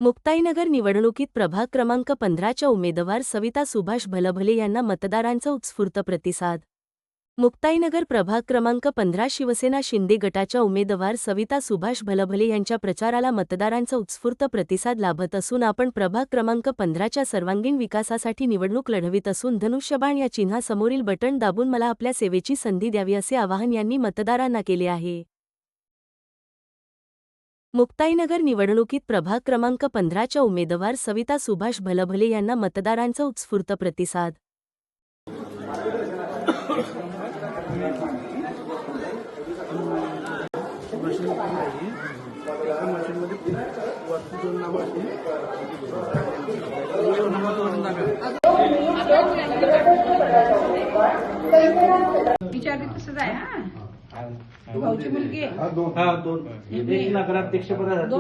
मुक्ताईनगर निवडणुकीत प्रभाग क्रमांक 15च्या उमेदवार सविता सुभाष भलभले यांना मतदारांचा उत्स्फूर्त प्रतिसाद। मुक्ताईनगर प्रभाग क्रमांक 15 शिवसेना शिंदे गटाच्या उमेदवार सविता सुभाष भलभले यांच्या प्रचाराला मतदारांचा उत्स्फूर्त प्रतिसाद लाभत असून आपण प्रभाग क्रमांक 15च्या सर्वांगीण विकासासाठी निवडणूक लढवित असून धनुष्यबाण या चिन्हासमोरील बटण दाबून मला आपल्या सेवेची संधी द्यावी असे आवाहन यांनी मतदारांना केले आहे। मुक्ताईनगर निवडणुकीत प्रभाग क्रमांक 15च्या उमेदवार सविता सुभाष भलभले यांना मतदारांचा उत्स्फूर्त प्रतिसाद। भाऊची मुलगी दोन एक नगराध्यक्ष पदासाठी